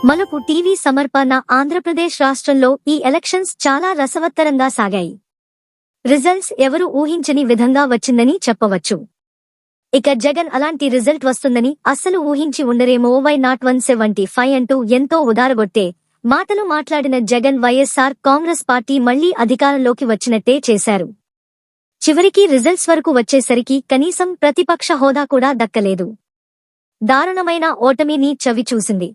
మలుపు టీవీ సమర్పణ ఆంధ్రప్రదేశ్ రాష్ట్రంలో ఈ ఎలక్షన్స్ చాలా రసవత్తరంగా సాగాయి. రిజల్ట్స్ ఎవరు ఊహించని విధంగా వచ్చిందని చెప్పవచ్చు. ఇక జగన్ అలాంటి రిజల్ట్ వస్తుందని అస్సలు ఊహించి ఉండరేమో. వై నాట్ 175 అంటూ ఎంతో ఉదారగొట్టే మాటలు మాట్లాడిన జగన్ వైఎస్ఆర్ కాంగ్రెస్ పార్టీ మళ్లీ అధికారంలోకి వచ్చినట్టే చేశారు. చివరికి రిజల్ట్స్ వరకు వచ్చేసరికి కనీసం ప్రతిపక్ష హోదా కూడా దక్కలేదు. దారుణమైన ఓటమిని చవిచూసింది.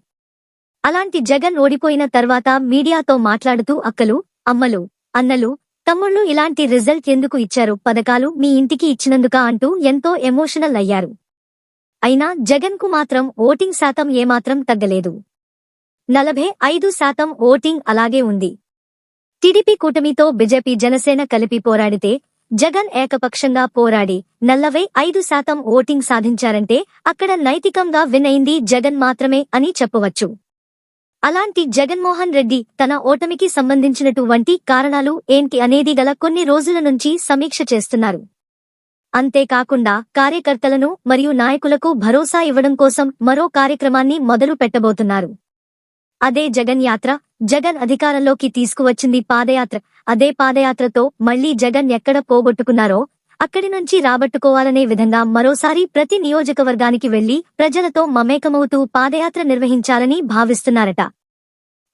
అలాంటి జగన్ ఓడిపోయిన తర్వాత మీడియాతో మాట్లాడుతూ అక్కలు, అమ్మలు, అన్నలు, తమ్ముళ్ళు ఇలాంటి రిజల్ట్ ఎందుకు ఇచ్చారు, పథకాలు మీ ఇంటికి ఇచ్చినందుకా అంటూ ఎంతో ఎమోషనల్ అయ్యారు. అయినా జగన్ కు మాత్రం ఓటింగ్ శాతం ఏమాత్రం తగ్గలేదు. 45% ఓటింగ్ అలాగే ఉంది. టీడీపీ కూటమితో బీజేపీ జనసేన కలిపి పోరాడితే జగన్ ఏకపక్షంగా పోరాడి 45% ఓటింగ్ సాధించారంటే అక్కడ నైతికంగా విన్ అయింది జగన్ మాత్రమే అని చెప్పవచ్చు. అలాంటి జగన్మోహన్ రెడ్డి తన ఓటమికి సంబంధించినటువంటి కారణాలు ఏంటి అనేది గల కొన్ని రోజుల నుంచి సమీక్ష చేస్తున్నారు. అంతేకాకుండా కార్యకర్తలను మరియు నాయకులకు భరోసా ఇవ్వడం కోసం మరో కార్యక్రమాన్ని మొదలు పెట్టబోతున్నారు. అదే జగన్ యాత్ర. జగన్ అధికారంలోకి తీసుకువచ్చింది పాదయాత్ర. అదే పాదయాత్రతో మళ్లీ జగన్ ఎక్కడ పోగొట్టుకున్నారో అక్కడి నుంచి రాబట్టుకోవాలనే విధంగా మరోసారి ప్రతి నియోజకవర్గానికి వెళ్లి ప్రజలతో మమేకమవుతూ పాదయాత్ర నిర్వహించాలని భావిస్తున్నారట.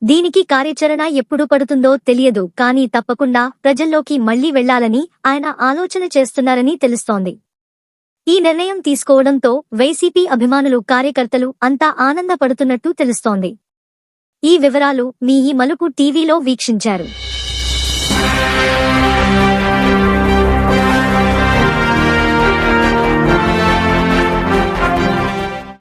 దీనికి కార్యాచరణ ఎప్పుడు పడుతుందో తెలియదు, కానీ తప్పకుండా ప్రజల్లోకి మళ్లీ వెళ్లాలని ఆయన ఆలోచన చేస్తున్నారని తెలుస్తోంది. ఈ నిర్ణయం తీసుకోవడంతో వైసీపీ అభిమానులు, కార్యకర్తలు అంతా ఆనందపడుతున్నట్టు తెలుస్తోంది. ఈ వివరాలు మీ ఈ మలుపు టీవీలో వీక్షించారు.